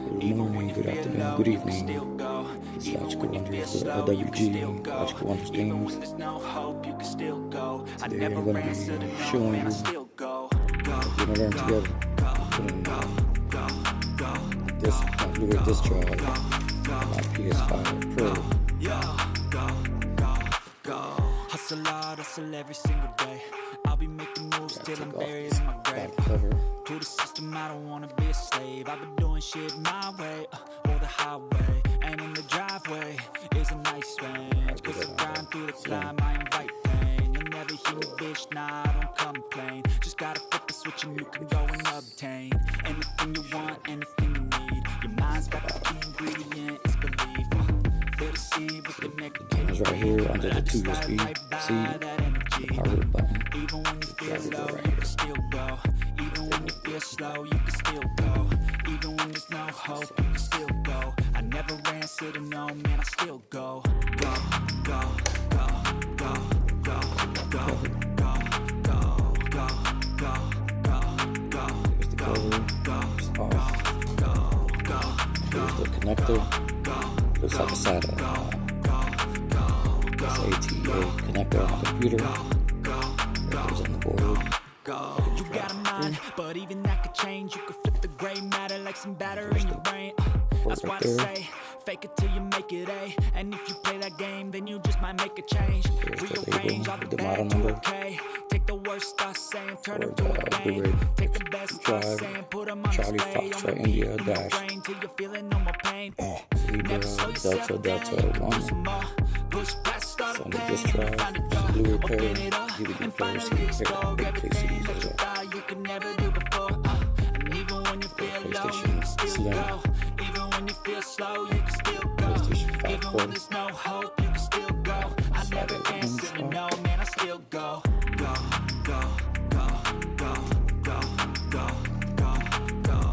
Good morning, good afternoon, good evening. This is LogicalWonderz with LWG, LogicalWonderz Games. Today I'm going to be showing you what we're going to learn together. This Blu-ray disc drive on my PS5 Pro. Hustle hard, hustle every single day. I'll be making moves till I'm buried in my grave. To the system, I don't wanna be a slave. I've been doing shit my way, or the highway. And in the driveway is a nice range. Cause I grind through the climb, I invite pain. You'll never hear me, bitch, nah, I don't complain. Just gotta flip the switch and you can go and obtain anything you want, anything you need. Your mind's got the key ingredient, it's belief. It's right here under the 2 USB-C, the power button. Even when you feel low, you can still go. Even when you feel slow, you can still go. Even when there's no hope, you can still go. I never answer to no, man, I still go. Go, go, go, go, go, go, go, go, go, go, go, go. Here's the cover, it's off. Here's the connector. Looks like a SATA connector on the computer. There goes on the board. You got a mind, but even that could change. You could flip the gray matter like some batter in your brain. That's why I say, fake it till you make it A. And if you play that game, then you just might make a change. Rearrange all the bad to okay. Take the worst I say and turn it to a game. Take the best I say and put them on Charlie display. Foxtrot India dash Till you're feeling no more pain. Delta 1. Send the disc drive, Blu-ray player, DVD player, CD player, PlayStation Slim, even when you feel slow, you can still go. Even when there's no hope, you can still go. I never answer to no, man, I still go. Go, go, go, go, go, go, go, go, go,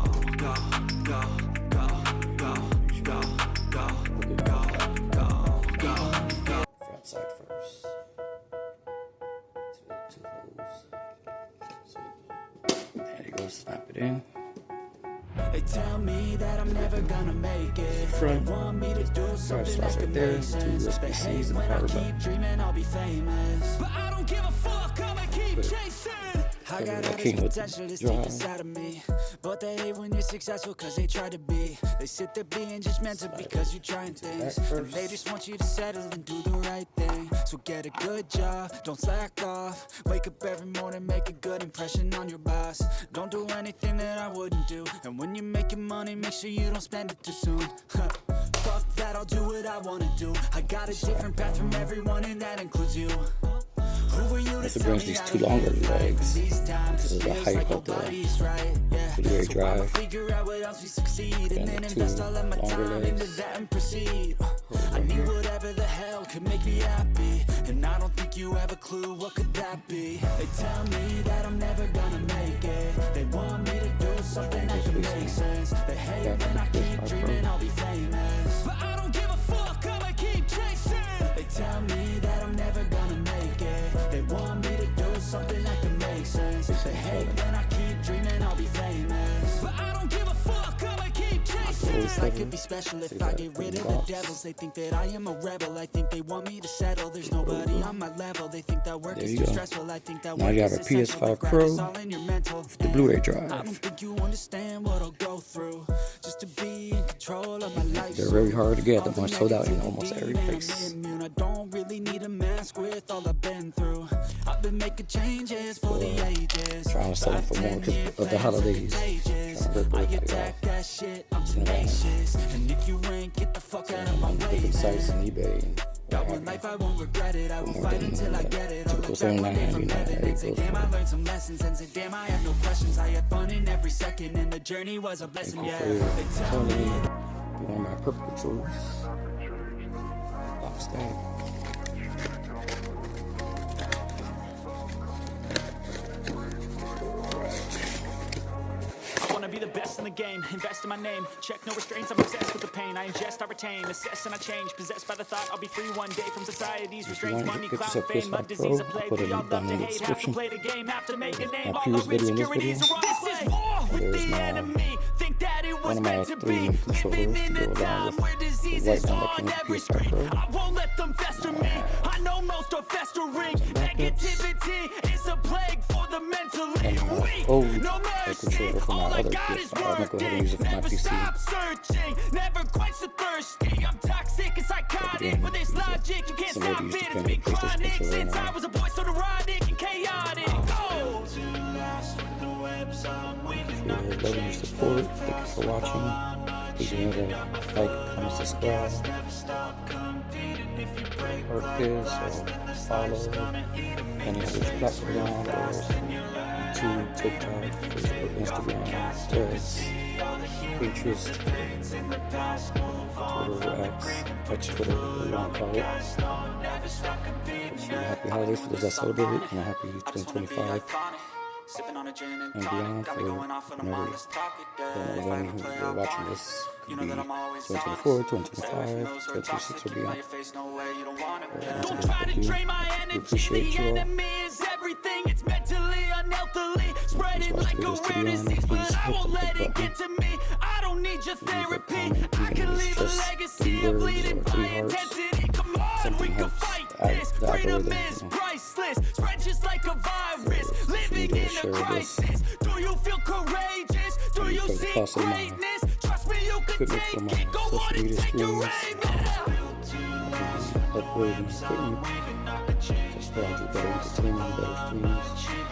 go, go, go, go, go, go. Front side first. Two holes. There you go, snap it in. They tell me that I'm never gonna make it. Front. They want me to do something that can there. make sense. 2 They USB-Cs hate and when I power keep button. dreaming I'll be famous, but I don't give a fuck, I'ma keep chasing. I got all this potential that's deep inside of me, but they hate when you're successful cause they try to be. They sit there being judgmental because you're trying things, and they just want you to settle and do the right thing. So get a good job, don't slack off. Wake up every morning, make a good impression on your boss. Don't do anything that I wouldn't do, and when you're making money, make sure you don't spend it too soon. Fuck that, I'll do what I wanna do. I got a different path from everyone, and that includes you. This brings these 2 longer legs. This is the height of the Blu-ray drive. And the 2 longer legs. I need whatever the hell could make me happy, and I don't think you have a clue what could that be. They tell me that I'm never gonna make it. They want me to do something that can make sense. They hate when I keep dreaming I'll be famous, but I don't give a fuck, I'ma keep chasing. They tell me that I'm never gonna make it. They want me to do something that can make sense. They hate when I keep dreaming I'll be famous, but I don't give a fuck, I'ma keep chasing. I could be special if I get rid of the devils. They think that I am a rebel. I think they want me to settle. There's nobody on my level. They think that work is too stressful. I think that now you have a PS5 Pro with the Blu-ray drive. I don't think you understand what I'll go through just to be in control of my life. They're very hard to get. The ones sold out in almost every place. I don't really need a mask with all I've been through. I've been making changes for the ages. Trying to sell it for more because of the holidays. I attack that shit, I'm tenacious. And if you ain't, get the fuck out of my way. Different sites on eBay. WaGunLyfe, I won't regret it. I will fight until I get it. Typical $79.99. Say, damn, I learned some lessons, and say, damn, I have no questions. I had fun in every second, and the journey was a blessing. Yeah, they tell me. One of my purple controls. Box that. Be the best in the game, invest in my name. Check no restraints, I'm obsessed with the pain. I ingest, I retain, assess and I change. Possessed by the thought I'll be free one day from society's restraints. Money, clout, fame, mud, disease, a plague. We all love to hate, have to play the game, have to make a name. All our insecurities are on display. with the enemy. Think that it was meant to be. Living in a time where disease is on every screen. I won't let them fester me. I know most are festering. Negativity is a plague for the mentally weak. No mercy. All I got is working. Never stop searching. Never quite so thirsty. I'm toxic and psychotic. With this logic, you can't stop it. It's been chronic since I was a boy, so neurotic and chaotic. Go to last with the webs I'm weaving. If you're loving your support, thank you for watching. Please remember to like, comment, subscribe. Or this, or follow any other platform. There's YouTube, TikTok, Facebook, Instagram, Threads, Pinterest, Twitter, X Twitter, whatever you want to call it. Wish you a happy holidays for those that celebrate it, and a happy 2025 and beyond for whenever you're watching this. Could be 2024, 2025, 2026 or beyond. Don't try to drain my energy. The enemy is everything. It's mentally, unhealthily spreading like a rare disease, but I won't let it get to me. I don't need your therapy. I can leave a legacy of leading by intensity. Come on, we can fight this. Freedom is priceless. Spread just like a virus. Living in a crisis. Do you feel courageous? Do you see greatness? Trust me, you can take it. Go on and take your aim. Uploading equipment, just provide you better entertainment, better streams.